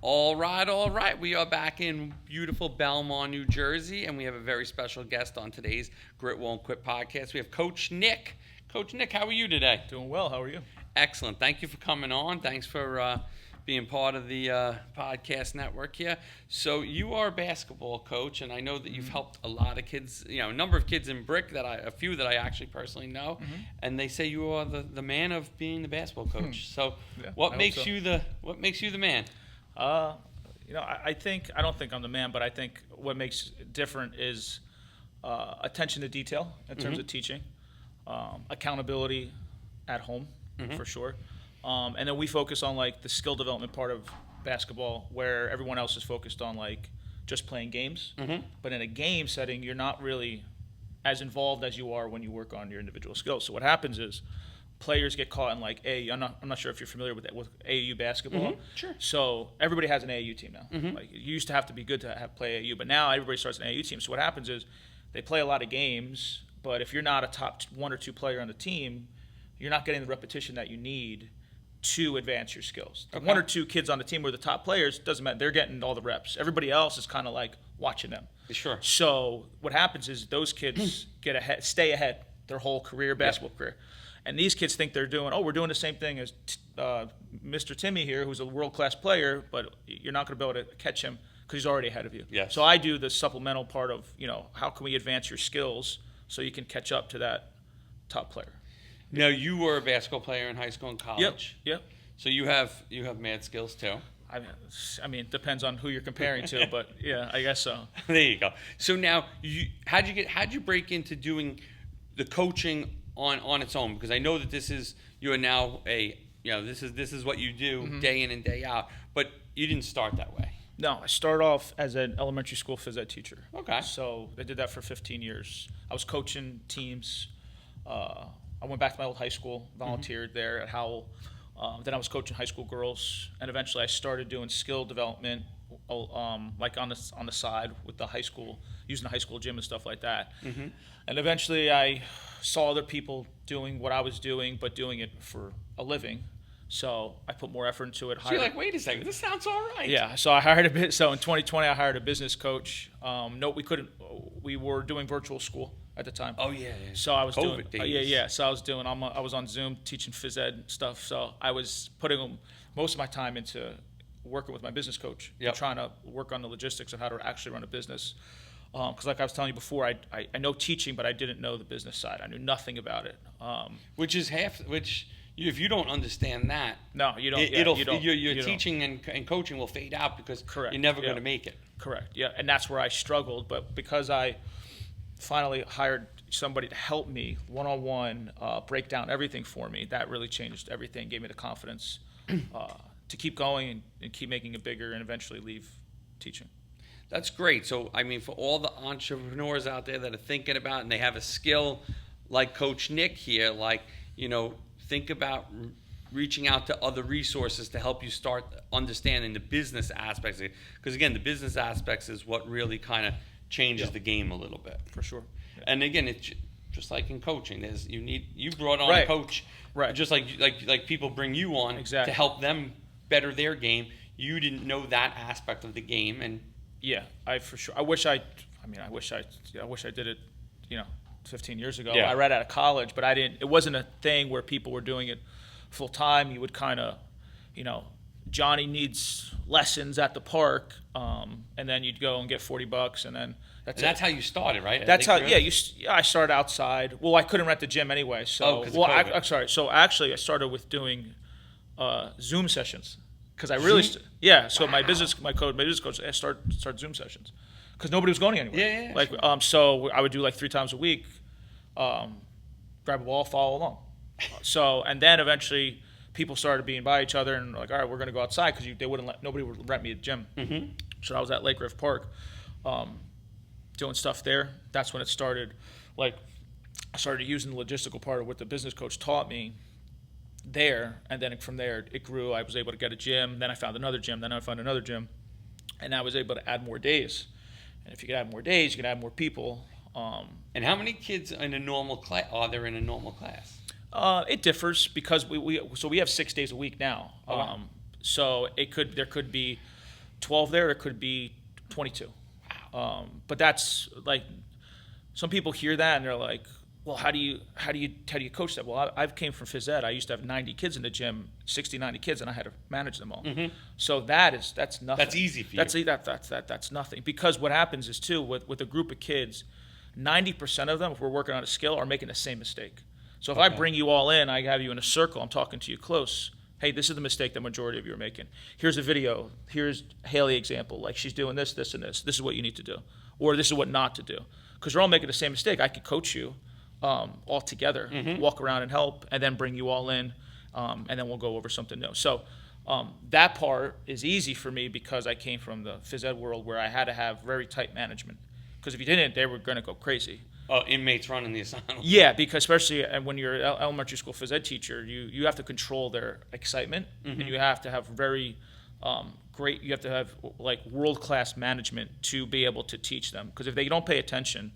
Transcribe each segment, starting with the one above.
All right, all right. We are back in beautiful Belmont, New Jersey, and we have a very special guest on today's Grit Won't Quit podcast. We have Coach Nick. Coach Nick, how are you today? Doing well. How are you? Excellent. Thank you for coming on. Thanks for being part of the podcast network here. So you are a basketball coach, and I know that you've helped a lot of kids, a number of kids in Brick, a few that I actually personally know, and they say you are the man of being the basketball coach. So Yeah, what I makes hope so. you the man? I don't think I'm the man, but I think what makes it different is attention to detail in terms of teaching, accountability at home for sure, and then we focus on like the skill development part of basketball, where everyone else is focused on like just playing games. But in a game setting, you're not really as involved as you are when you work on your individual skills. So what happens is players get caught in like AAU. I'm not sure if you're familiar with AAU basketball. Sure. So everybody has an AAU team now. Like you used to have to be good to play AAU, but now everybody starts an AAU team. So what happens is they play a lot of games, but if you're not a top one or two player on the team, you're not getting the repetition that you need to advance your skills. The one or two kids on the team who are the top players, doesn't matter. They're getting all the reps. Everybody else is kind of like watching them. Sure. So what happens is those kids stay ahead their whole career, basketball career. And these kids think we're doing the same thing as Mr. Timmy here, who's a world-class player, but you're not going to be able to catch him because he's already ahead of you. Yes. So I do the supplemental part of, how can we advance your skills so you can catch up to that top player. Now, you were a basketball player in high school and college. Yep. So you have mad skills too. I mean, depends on who you're comparing to, but yeah, I guess so. There you go. So now, how'd you break into doing the coaching on its own? Because I know that you are now this is what you do day in and day out, but you didn't start that way. No, I started off as an elementary school phys ed teacher. Okay. So I did that for 15 years. I was coaching teams. I went back to my old high school, volunteered there at Howell. Then I was coaching high school girls, and eventually I started doing skill development, like on the side with the high school, using the high school gym and stuff like that. And eventually I saw other people doing what I was doing, but doing it for a living. So I put more effort into it. So you're like, wait a second, this sounds all right. Yeah. So So in 2020, I hired a business coach. No, we couldn't. We were doing virtual school at the time. Oh yeah. So I was COVID doing. days. So I was on Zoom teaching phys ed stuff. So I was putting most of my time into working with my business coach, and trying to work on the logistics of how to actually run a business. Because like I was telling you before, I know teaching, but I didn't know the business side. I knew nothing about it. If you don't understand that, No, you don't. Your teaching and coaching will fade out because Correct. you're never Yeah. going to make it. Correct. Yeah, and that's where I struggled. But because I finally hired somebody to help me one-on-one, break down everything for me, that really changed everything. Gave me the confidence to keep going and keep making it bigger, and eventually leave teaching. That's great. So, I mean, for all the entrepreneurs out there that are thinking about and they have a skill like Coach Nick here, think about reaching out to other resources to help you start understanding the business aspects. Because, again, the business aspects is what really kind of changes the game a little bit. For sure. Yeah. And, again, it's just like in coaching. You brought on a coach, just like people bring you on to help them better their game. You didn't know that aspect of the game, and yeah, I wish I did it, 15 years ago. Yeah. I read out of college, but I didn't. It wasn't a thing where people were doing it full time. You would kind of, Johnny needs lessons at the park, and then you'd go and get $40, and then that's how you started, right? That's how. Yeah, I started outside. Well, I couldn't rent the gym anyway, so. I'm sorry. So actually, I started with doing Zoom sessions. Because I really, So my business coach, I started Zoom sessions, because nobody was going anywhere. Yeah. So I would do like 3 times a week, grab a ball, follow along. And then eventually people started being by each other and like, all right, we're going to go outside, because nobody would rent me a gym. So I was at Lake River Park, doing stuff there. That's when it started. Like, I started using the logistical part of what the business coach taught me there, and then from there it grew. I was able to get a gym, then I found another gym, then I found another gym, and I was able to add more days. And if you can add more days, you can add more people. And how many kids in a normal class are there in a normal class? It differs, because we have 6 days a week now. So there could be 12 there, it could be 22. But that's like, some people hear that and they're like, well, how do you coach that? Well, I came from phys ed. I used to have 90 kids in the gym, 60, 90 kids, and I had to manage them all. So that's nothing. That's easy for you. That's nothing. Because what happens is too, with a group of kids, 90% of them, if we're working on a skill, are making the same mistake. So if I bring you all in, I have you in a circle, I'm talking to you close. Hey, this is the mistake the majority of you are making. Here's a video. Here's Haley example. Like, she's doing this, this, and this. This is what you need to do. Or this is what not to do. Because they're all making the same mistake. I could coach you all together, walk around and help, and then bring you all in, and then we'll go over something new. So that part is easy for me because I came from the phys ed world where I had to have very tight management. Because if you didn't, they were going to go crazy. Oh, inmates running the asylum. Yeah, because especially when you're an elementary school phys ed teacher, you have to control their excitement, and you have to have very great. You have to have like world-class management to be able to teach them. Because if they don't pay attention,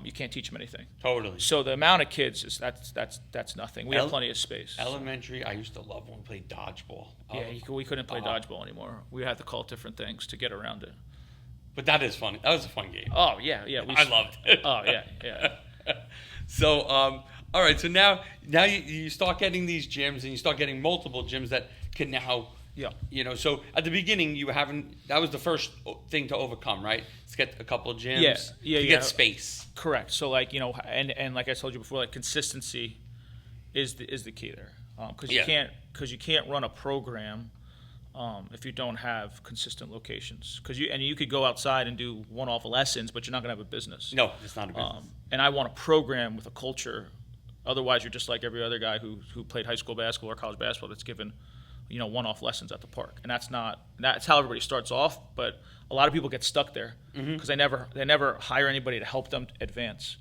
you can't teach them anything. Totally. So the amount of kids is that's nothing. We have plenty of space. Elementary, I used to love when we played dodgeball. Yeah, we couldn't play dodgeball anymore. We had to call it different things to get around it. But that is funny. That was a fun game. Oh yeah. I loved it. Oh yeah. So all right. So now you start getting these gyms, and you start getting multiple gyms that can now. Yeah. You know, so at the beginning that was the first thing to overcome, right? Let's get a couple of gyms to get space. Correct. So like, you know, and like I told you before, like consistency is the key there. Because you can't run a program if you don't have consistent locations. Because you could go outside and do one-off lessons, but you're not going to have a business. No, it's not a business. And I want a program with a culture. Otherwise, you're just like every other guy who played high school basketball or college basketball that's given, you know, one-off lessons at the park. And that's how everybody starts off. But a lot of people get stuck there because they never hire anybody to help them advance.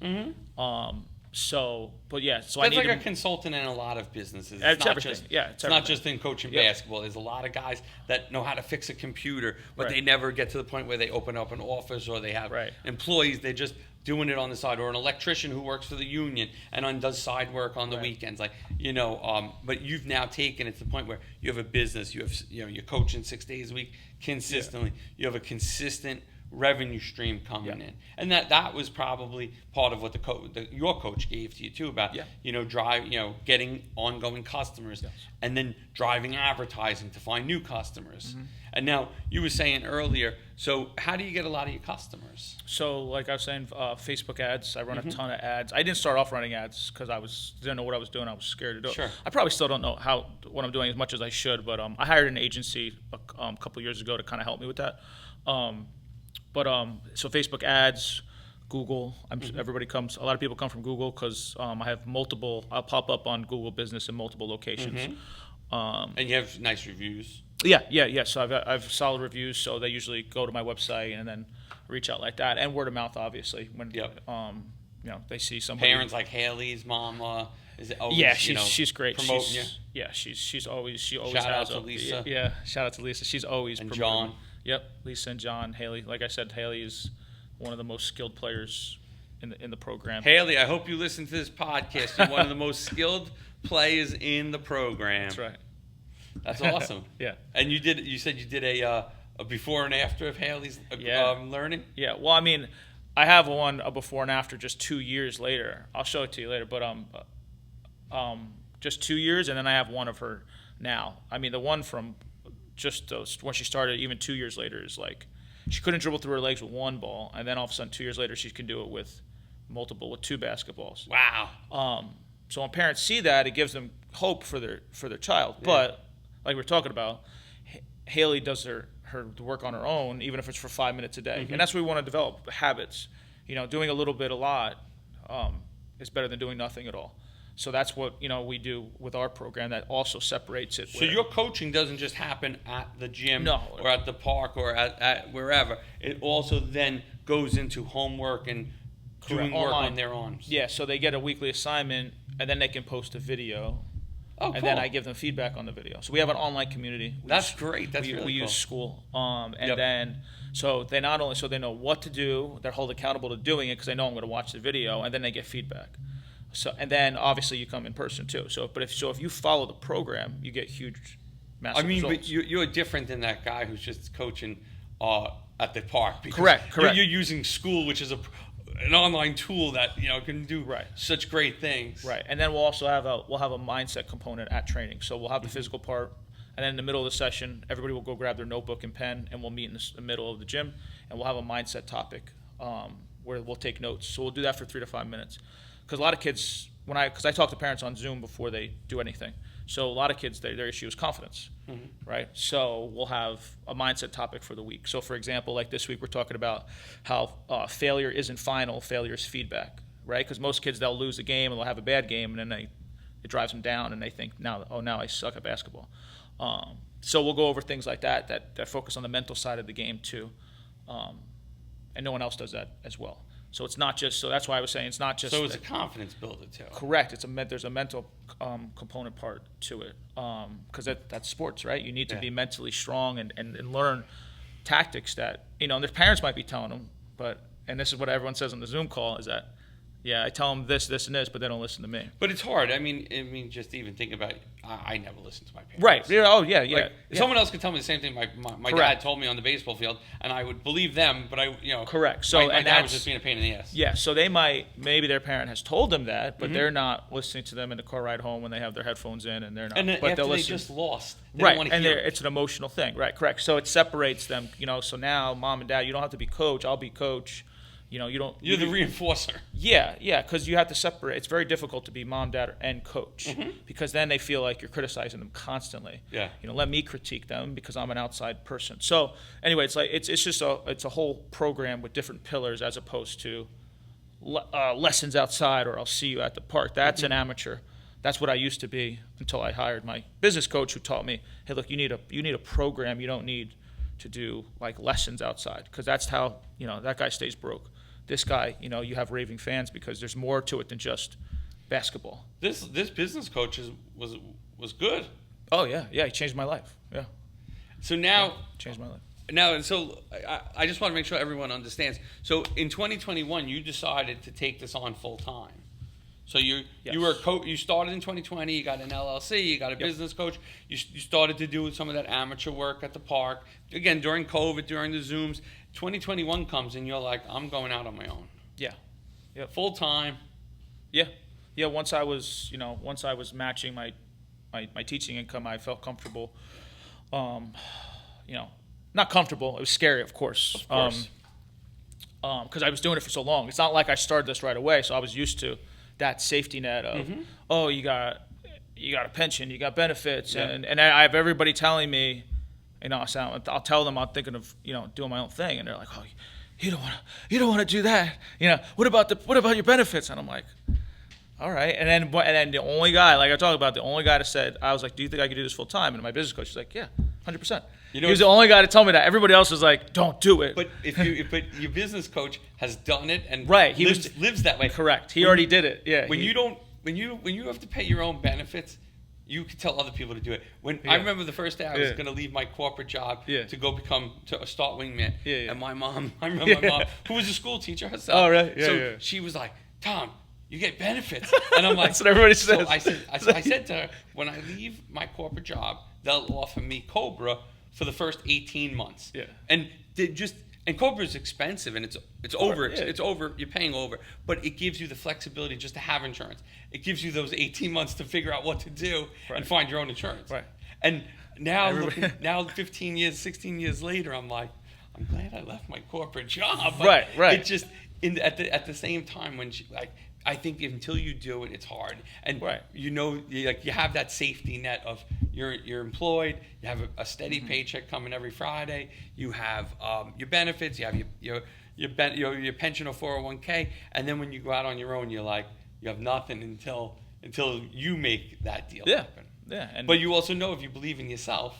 So that's I need like a consultant in a lot of businesses. It's not everything. It's not just in coaching basketball. There's a lot of guys that know how to fix a computer, but they never get to the point where they open up an office or they have employees. They're just doing it on the side, or an electrician who works for the union and does side work on the weekends. Like, you know, but you've now taken it to the point where you have a business. You're coaching 6 days a week consistently. You have a consistent revenue stream coming in, and that was probably part of what your coach gave to you too, about getting ongoing customers, and then driving advertising to find new customers. And now you were saying earlier, so how do you get a lot of your customers? So like I was saying, Facebook ads. I run a ton of ads. I didn't start off running ads because didn't know what I was doing. I was scared to do it. Sure. I probably still don't know what I'm doing as much as I should, but I hired an agency a couple years ago to kind of help me with that. So Facebook ads, Google. Everybody comes. A lot of people come from Google because I have multiple. I'll pop up on Google Business in multiple locations. And you have nice reviews. Yeah. So I've solid reviews. So they usually go to my website and then reach out like that, and word of mouth, obviously. When they see somebody. Parents like Haley's mom. Is it always, she's great. Promoting you? Yeah, she always shout has. Shout out to Lisa. Yeah, shout out to Lisa. She's always and promoting. John. Yep, Lisa and John. Haley, like I said, Haley is one of the most skilled players in the program. Haley, I hope you listen to this podcast. You're one of the most skilled players in the program. That's right. That's awesome. Yeah. And you said you did a before and after of Haley's learning? Yeah. Well, I mean, I have one a before and after just 2 years later. I'll show it to you later, but just 2 years, and then I have one of her now. I mean, the one from just when she started, even 2 years later, is like she couldn't dribble through her legs with one ball, and then all of a sudden 2 years later she can do it with two basketballs. Wow. So when parents see that, it gives them hope for their child. Yeah. But like we're talking about, Haley does her work on her own, even if it's for 5 minutes a day, and that's what we want to develop habits. Doing a little bit, a lot, is better than doing nothing at all. So that's what we do with our program that also separates it. So your coaching doesn't just happen at the gym or at the park or at wherever. It also then goes into homework and doing work on their arms. Yeah, so they get a weekly assignment, and then they can post a video. Oh, cool. And then I give them feedback on the video. So we have an online community. That's great. That's really cool. We use School. Then so they not only they know what to do, they're held accountable to doing it because they know I'm going to watch the video, and then they get feedback. So and then obviously you come in person too. So if you follow the program, you get huge massive I mean, results. but you're different than that guy who's just coaching at the park. Because Correct. You're using school, which is an online tool that can do Right. such great things. Right, and then we'll also have a mindset component at training. So we'll have the physical part, and then in the middle of the session, everybody will go grab their notebook and pen, and we'll meet in the middle of the gym, and we'll have a mindset topic where we'll take notes. So we'll do that for 3 to 5 minutes, because a lot of kids, because I talk to parents on Zoom before they do anything. So a lot of kids, their issue is confidence, right? So we'll have a mindset topic for the week. So for example, like this week, we're talking about how failure isn't final, failure is feedback, right? Because most kids, they'll lose a game and they'll have a bad game, and then it drives them down, and they think, now I suck at basketball. So we'll go over things like that focus on the mental side of the game too, and no one else does that as well. So it's not just. So that's why I was saying it's not just. So it's a confidence builder too. Correct. There's a mental component part to it, because that's sports, right? You need to be mentally strong and learn tactics that their parents might be telling them, and this is what everyone says on the Zoom call is that, yeah, I tell them this, and this, but they don't listen to me. But it's hard. I mean, just even think about it. I never listened to my parents. Right. Yeah. Oh, yeah. Like, someone else could tell me the same thing my dad told me on the baseball field, and I would believe them. But Correct. So my dad was just being a pain in the ass. Yeah. So maybe their parent has told them that, but they're not listening to them in the car ride home when they have their headphones in, and they're not. And then but after they'll they listen. just lost, Right, and it's an emotional thing. Right. Correct. So it separates them. So now, mom and dad, you don't have to be coach. I'll be coach. You don't. You're the reinforcer. Yeah, because you have to separate. It's very difficult to be mom, dad, and coach because then they feel like you're criticizing them constantly. Yeah. Let me critique them because I'm an outside person. So anyway, it's just a whole program with different pillars as opposed to lessons outside or I'll see you at the park. That's an amateur. That's what I used to be until I hired my business coach who taught me, hey, look, you need a program. You don't need to do like lessons outside because that's how that guy stays broke. This guy, you have raving fans because there's more to it than just basketball. This business coach was good. Oh yeah, he changed my life. Yeah. So now changed my life. Now, so I just want to make sure everyone understands. So in 2021, you decided to take this on full time. So you were you started in 2020. You got an LLC. You got a business coach. You started to do some of that amateur work at the park. Again, during COVID, during the Zooms. 2021 comes and you're like, I'm going out on my own. Yeah. Yep. Full time. Yeah. Yeah. Once I was matching my teaching income, I felt comfortable. Not comfortable. It was scary, of course. Of course. Because I was doing it for so long. It's not like I started this right away, so I was used to that safety net of, you got a pension, you got benefits, and I have everybody telling me, I'll tell them I'm thinking of doing my own thing, and they're like, oh, you don't want to do that, what about your benefits? And I'm like, all right, and then the only guy, like I talked about, the only guy that said, I was like, do you think I could do this full time? And my business coach was like, yeah, 100%. He was the only guy to tell me that. Everybody else was like, don't do it. But but your business coach has done it and lives that way. Correct. He already did it. Yeah. When you have to pay your own benefits, you can tell other people to do it. I remember the first day I was going to leave my corporate job to go to start Wingman. And my mom, I remember my mom, who was a school teacher herself. Oh, right. So she was like, Tom, you get benefits. And I'm like, that's what everybody says. So I said to her, when I leave my corporate job, they'll offer me Cobra for the first 18 months. Yeah. And Cobra is expensive and it's over. It's over. You're paying over, but it gives you the flexibility just to have insurance. It gives you those 18 months to figure out what to do and find your own insurance. Right. And now 15 years, 16 years later, I'm like, I'm glad I left my corporate job. But right. It just at the same time when I think until you do it, it's hard. And you have that safety net of you're employed, you have a steady paycheck coming every Friday, you have your benefits, you have your pension or 401k, and then when you go out on your own, you're like you have nothing until you make that deal happen. Yeah. But you also know if you believe in yourself.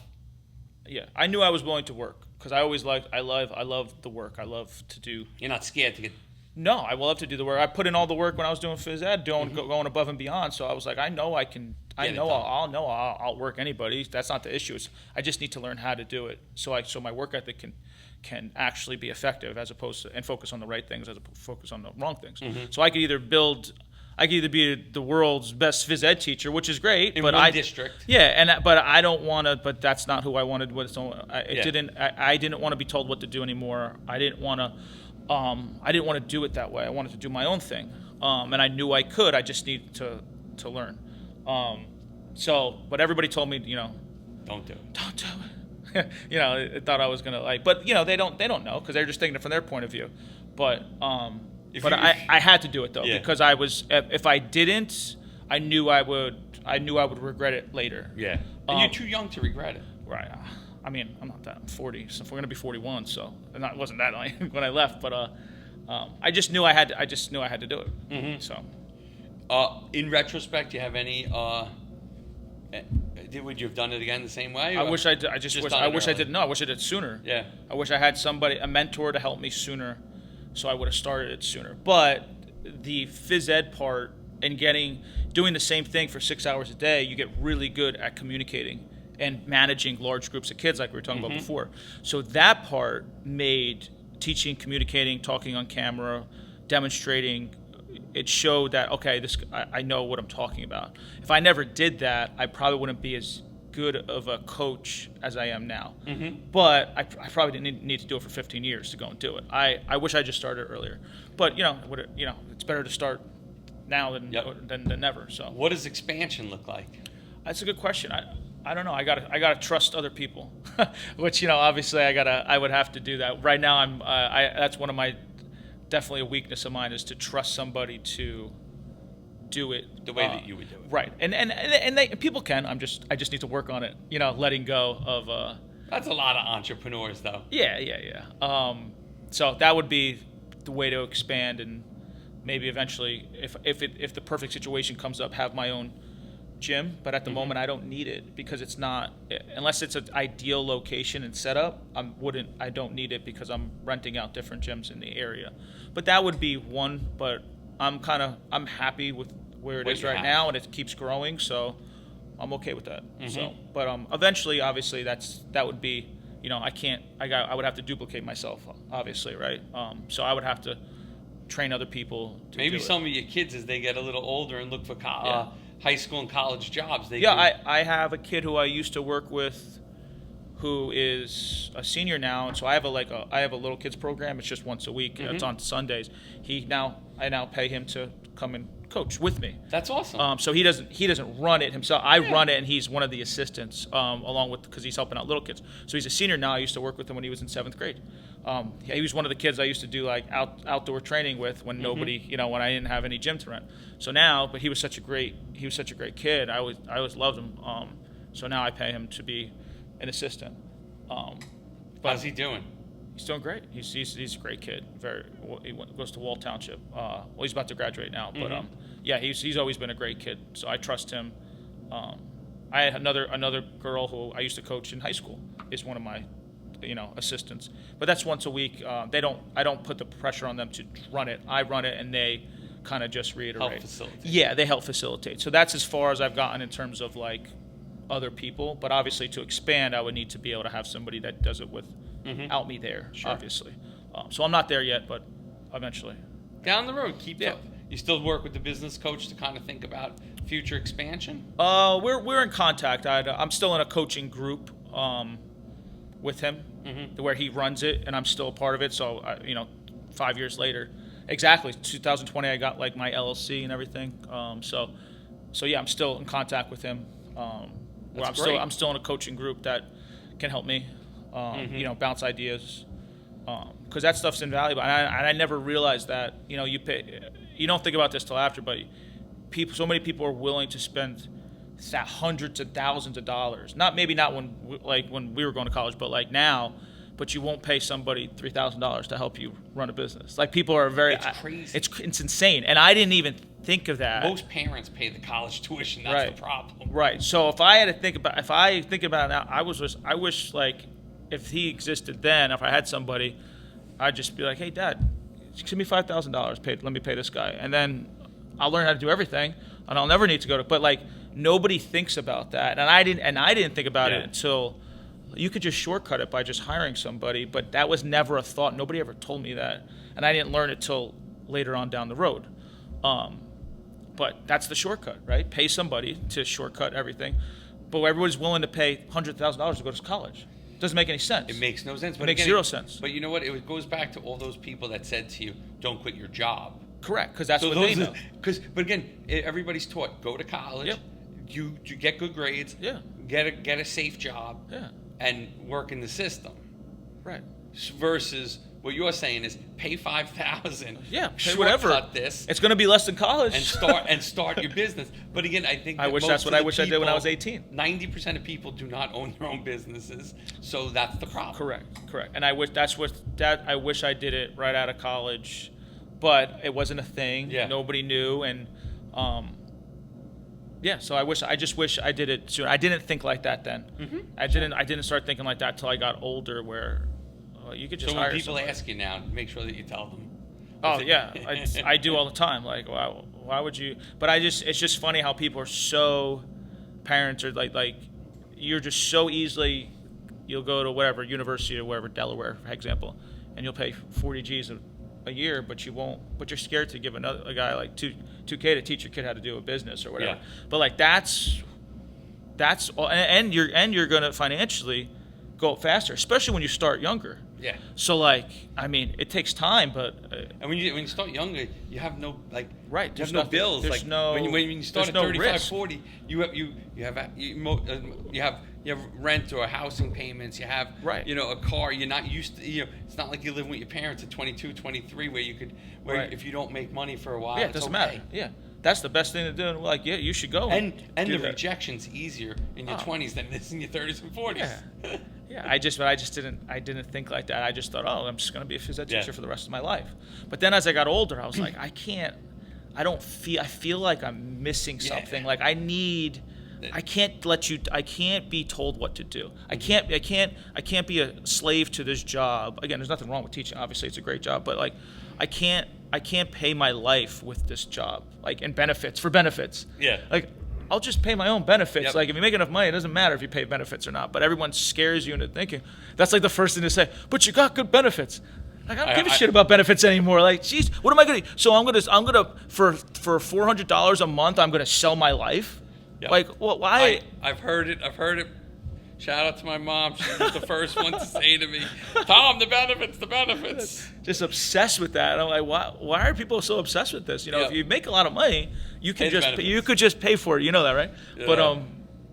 Yeah, I knew I was willing to work because I always I love the work. I love to do. You're not scared to get. No, I love to do the work. I put in all the work when I was doing phys ed, going above and beyond. So I was like, I know I can. I'll work anybody. That's not the issue. I just need to learn how to do it. So my work ethic can actually be effective as opposed to and focus on the right things as opposed to focus on the wrong things. So I could either build I could either be the world's best phys ed teacher, which is great, In but one district. Yeah, but I don't want to. But that's not who I wanted. Yeah. I didn't want to be told what to do anymore. I didn't want to. I didn't want to do it that way. I wanted to do my own thing, and I knew I could. I just needed to learn. But everybody told me, Don't do it. don't do it. I thought I was gonna but they don't know because they're just thinking it from their point of view. But I had to do it though because I was if I didn't, I knew I would regret it later. Yeah. And you're too young to regret it. Right. I mean, I'm not that. I'm 40, so we're gonna be 41. So it wasn't that long when I left, but I just knew I had to do it. Mm-hmm. So. In retrospect, do you have any? Would you have done it again the same way? I wish I did. I wish I did. No, I wish I did sooner. Yeah. I wish I had a mentor to help me sooner, so I would have started it sooner. But the phys ed part and doing the same thing for 6 hours a day, you get really good at communicating and managing large groups of kids, like we were talking about before. So that part made teaching, communicating, talking on camera, demonstrating. It showed that I know what I'm talking about. If I never did that, I probably wouldn't be as good of a coach as I am now. Mm-hmm. But I probably didn't need to do it for 15 years to go and do it. I wish I just started earlier. But it's better to start now than never. So what does expansion look like? That's a good question. I don't know. I gotta trust other people, which obviously I would have to do that. Right now that's one of my. Definitely a weakness of mine is to trust somebody to do it the way that you would do it. Right, and people can. I just need to work on it. Letting go of. That's a lot of entrepreneurs, though. Yeah. So that would be the way to expand, and maybe eventually, if the perfect situation comes up, have my own gym. But at the moment, I don't need it because it's not unless it's an ideal location and setup. I don't need it because I'm renting out different gyms in the area. But that would be one. But I'm happy with where it is right now, and it keeps growing. So I'm okay with that. Mm-hmm. So, but eventually, obviously, that would be. I would have to duplicate myself, obviously, right? So I would have to train other people. Maybe some of your kids, as they get a little older and look for high school and college jobs. I have a kid who I used to work with who is a senior now, and so I have a little kids program. It's just once a week. It's on Sundays. I now pay him to come and coach with me. That's awesome. So he doesn't run it himself. I run it, and he's one of the assistants along with because he's helping out little kids. So he's a senior now. I used to work with him when he was in 7th grade. He was one of the kids I used to do like outdoor training with when nobody, when I didn't have any gym to rent. So now, but he was such a great kid. I always loved him. So now I pay him to be an assistant. How's he doing? He's doing great. He's a great kid. He goes to Wall Township. He's about to graduate now, but he's always been a great kid. So I trust him. I had another girl who I used to coach in high school is one of my assistants, but that's once a week. I don't put the pressure on them to run it. I run it, and they kind of just reiterate. Help facilitate. Yeah, they help facilitate. So that's as far as I've gotten in terms of like other people. But obviously, to expand, I would need to be able to have somebody that does it without me there. Sure. Obviously, so I'm not there yet, but eventually. Down the road, you still work with the business coach to kind of think about future expansion? We're in contact. I'm still in a coaching group. With him, where he runs it, and I'm still a part of it. So, 5 years later, exactly 2020, I got like my LLC and everything. So yeah, I'm still in contact with him. I'm still in a coaching group that can help me, bounce ideas, because that stuff's invaluable. And I never realized that. You don't think about this till after, but so many people are willing to spend hundreds of thousands of dollars. Not when we were going to college, but like now. But you won't pay somebody $3,000 to help you run a business. Like people are It's crazy. It's insane, and I didn't even think of that. Most parents pay the college tuition. That's the problem. Right. So if I think about it now, I wish like if he existed then, if I had somebody, I'd just be like, hey, Dad, give me $5,000. Let me pay this guy, and then I'll learn how to do everything, and I'll never need to go to. But like. Nobody thinks about that, and I didn't think about it until you could just shortcut it by just hiring somebody. But that was never a thought. Nobody ever told me that, and I didn't learn it till later on down the road. But that's the shortcut, right? Pay somebody to shortcut everything. But everybody's willing to pay $100,000 to go to college. Doesn't make any sense. It makes no sense. But it makes again, zero sense. But you know what? It goes back to all those people that said to you, "Don't quit your job." Correct, because that's what they know. But again, everybody's taught: go to college, Yep. you get good grades, Yeah. get a safe job, Yeah. and work in the system. Right. Versus what you're saying is pay $5,000. Yeah, pay whatever. Shortcut this It's going to be less than college. and start your business. But again, I think I wish that's what I wish I did when I was 18. 90% of people do not own their own businesses, so that's the problem. Correct. And I wish I wish I did it right out of college, but it wasn't a thing. Yeah. Nobody knew, and so I just wish I did it sooner. I didn't think like that then. Mm-hmm. I didn't start thinking like that until I got older, where you could just So hire when people somebody. ask you now, make sure that you tell them. Oh yeah, I do all the time. Like, wow, why would you? But it's just funny how people are so, parents are like, you're just so easily, you'll go to whatever university or wherever, Delaware, for example, and you'll pay 40 G's a year, but you won't. But you're scared to give a guy like $2K to teach your kid how to do a business or whatever. Yeah. But like that's all, and you're gonna financially go up faster, especially when you start younger. Yeah. So like, I mean, it takes time, but And when you start younger, you have no right. You have no bills. There's no. When you start at no 35, risk. 40, you have rent or housing payments. You have Right. A car. You're not used to. It's not like you're living with your parents at 22, 23, where Right. if you don't make money for a while, Yeah, it it's doesn't okay. matter. Yeah, that's the best thing to do. And like, yeah, you should go. And do the that. rejection's easier in your 20s than it is in your 30s and 40s. Yeah. Yeah, I didn't think like that. I just thought, oh, I'm just going to be a phys ed teacher for the rest of my life. But then as I got older, I was like, I feel like I'm missing something. Like I can't be told what to do. I can't be a slave to this job. Again, there's nothing wrong with teaching. Obviously, it's a great job, but like I can't pay my life with this job, like, and for benefits. Yeah. Like, I'll just pay my own benefits. Yep. Like, if you make enough money, it doesn't matter if you pay benefits or not. But everyone scares you into thinking that's like the first thing to say. But you got good benefits. Like, I don't give a shit about benefits anymore. Like, geez, what am I gonna? So I'm gonna for $400 a month, I'm gonna sell my life. Yep. Like, well, why? I've heard it. Shout out to my mom. She was the first one to say to me, "Tom, the benefits." Just obsessed with that. I'm like, why are people so obsessed with this? If you make a lot of money, you could just pay for it. You know that, right? Yeah. But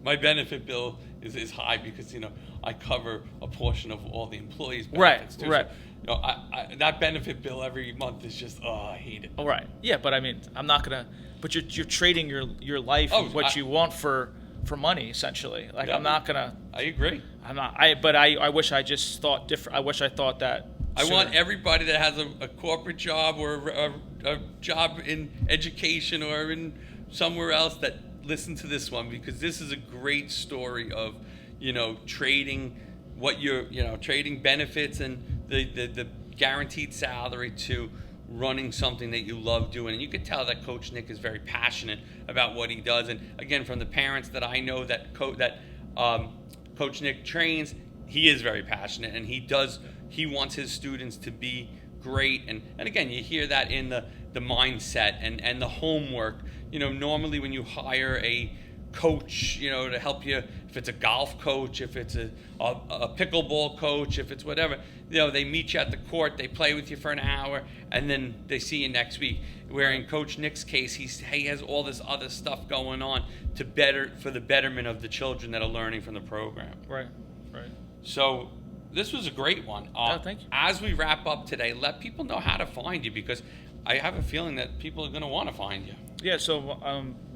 my benefit bill is high because I cover a portion of all the employees' right, benefits too. right. So, I that benefit bill every month is just I hate it. All right, yeah, but I mean, I'm not gonna. But you're trading your life and what you want for money, essentially. Like, yeah, I'm not gonna. I agree. I'm not. But I wish I just thought different. I wish I thought that. I want everybody that has a corporate job or a job in education or in somewhere else that listen to this one, because this is a great story of trading what trading benefits and the guaranteed salary to running something that you love doing. And you could tell that Coach Nick is very passionate about what he does. And again, from the parents that I know that Coach Nick trains, he is very passionate, and he wants his students to be great. And again, you hear that in the mindset and the homework. Normally when you hire a coach, to help you, if it's a golf coach, if it's a pickleball coach, if it's whatever, they meet you at the court, they play with you for an hour, and then they see you next week. Where in Coach Nick's case, he has all this other stuff going on for the betterment of the children that are learning from the program. Right. So this was a great one. Thank you. As we wrap up today, let people know how to find you, because I have a feeling that people are going to want to find you. Yeah, so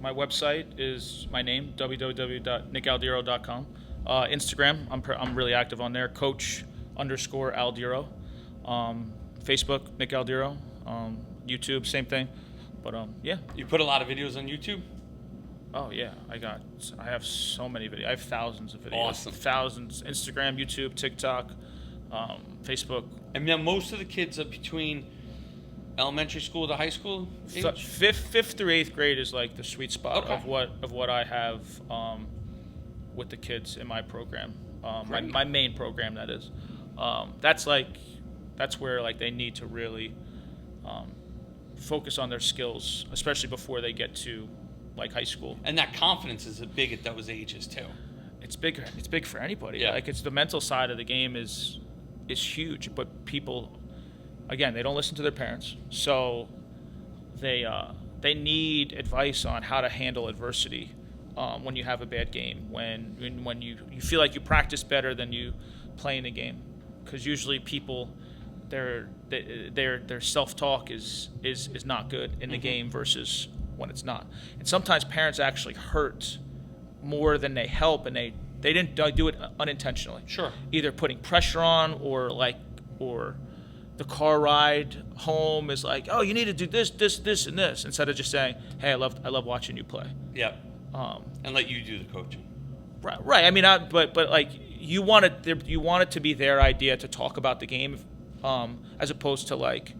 my website is my name, www.nickaldiero.com. Instagram, I'm really active on there, Coach_Aldiero. Facebook, Nick Aldiero. YouTube, same thing. But yeah. You put a lot of videos on YouTube? Oh yeah, I have so many videos. I have thousands of videos. Awesome. Thousands. Instagram, YouTube, TikTok, Facebook. And now most of the kids are between elementary school to high school age? Fifth through eighth grade is like the sweet spot Okay. of what I have with the kids in my program. My main program, that is. That's where like they need to really focus on their skills, especially before they get to like high school. And that confidence is big at those ages too. It's big. It's big for anybody. Yeah. Like it's the mental side of the game is huge. But people, again, they don't listen to their parents, so they need advice on how to handle adversity when you have a bad game. When you feel like you practice better than you play in the game, because usually people their self-talk is not good in the game versus when it's not. And sometimes parents actually hurt more than they help, and they didn't do it unintentionally. Sure. Either putting pressure on or the car ride home is like, oh, you need to do this, and this, instead of just saying, hey, I love watching you play. Yeah. And let you do the coaching. Right. I mean, but like you want it to be their idea to talk about the game, as opposed to like,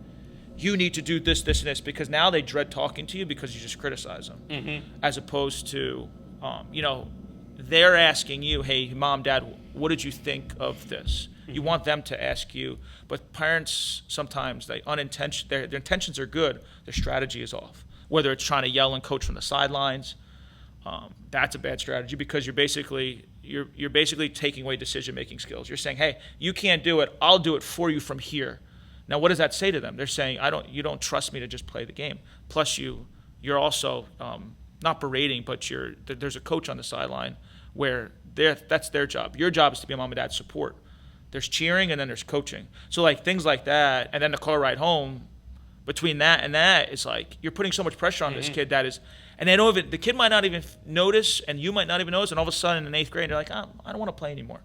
you need to do this, and this, because now they dread talking to you because you just criticize them, as opposed to, they're asking you, hey, mom, dad, what did you think of this? You want them to ask you, but parents sometimes their intentions are good, their strategy is off. Whether it's trying to yell and coach from the sidelines, that's a bad strategy, because you're basically taking away decision-making skills. You're saying, hey, you can't do it, I'll do it for you from here. Now, what does that say to them? They're saying, you don't trust me to just play the game. Plus, you're also not berating, but there's a coach on the sideline where that's their job. Your job is to be a mom and dad support. There's cheering, and then there's coaching. So like things like that, and then the car ride home. Between that and that, it's like you're putting so much pressure on this kid and they don't even, the kid might not even notice, and you might not even notice, and all of a sudden in 8th grade they're like, oh, I don't want to play anymore.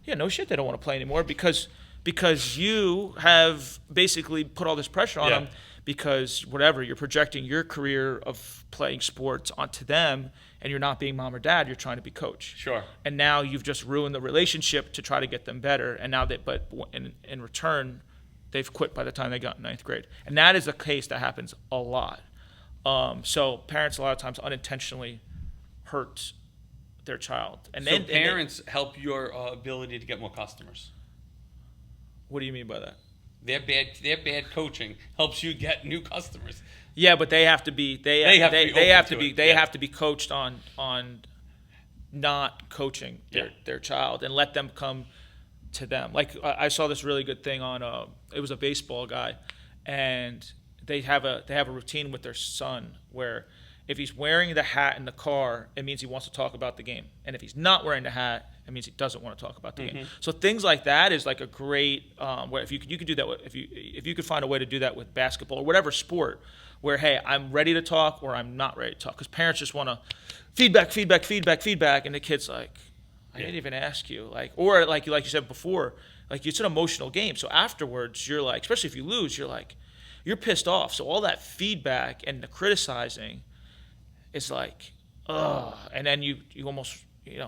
Yeah, no shit, they don't want to play anymore because you have basically put all this pressure on them, because whatever, you're projecting your career of playing sports onto them, and you're not being mom or dad, you're trying to be coach. Sure. And now you've just ruined the relationship to try to get them better, and now but in return, they've quit by the time they got in 9th grade. And that is a case that happens a lot. So parents a lot of times unintentionally hurt their child. And so parents help your ability to get more customers. What do you mean by that? Their bad coaching helps you get new customers. Yeah, but they have to be coached on not coaching their child, and let them come to them. Like I saw this really good thing on it was a baseball guy, and they have a routine with their son where if he's wearing the hat in the car, it means he wants to talk about the game, and if he's not wearing the hat, it means he doesn't want to talk about the game. So things like that is like a great where if you could do that if you could find a way to do that with basketball or whatever sport, where hey, I'm ready to talk or I'm not ready to talk, because parents just want to feedback, and the kid's like, I didn't even ask you, or like you said before, like it's an emotional game. So afterwards, you're like, especially if you lose, you're pissed off. So all that feedback and the criticizing is like, ugh, and then you almost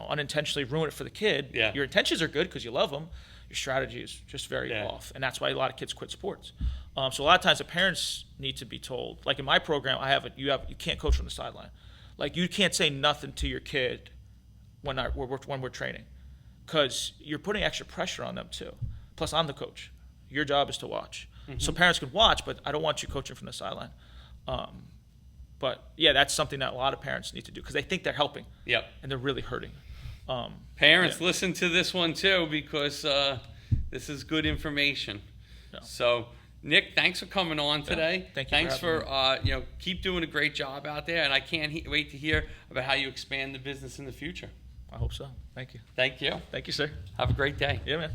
unintentionally ruin it for the kid. Yeah. Your intentions are good because you love them. Your strategy is just very Yeah. off, and that's why a lot of kids quit sports. So a lot of times the parents need to be told. Like in my program, you can't coach from the sideline. Like you can't say nothing to your kid when we're training, because you're putting extra pressure on them too. Plus, I'm the coach. Your job is to watch. So parents can watch, but I don't want you coaching from the sideline. But yeah, that's something that a lot of parents need to do because they think they're helping. Yep. And they're really hurting. Parents, Yeah. listen to this one too, because this is good information. Yeah. So, Nick, thanks for coming on today. Thank you. Thanks for having keep doing a great job out there, and I can't wait to hear about how you expand the business in the future. I hope so. Thank you. Thank you. Thank you, sir. Have a great day. Yeah, man.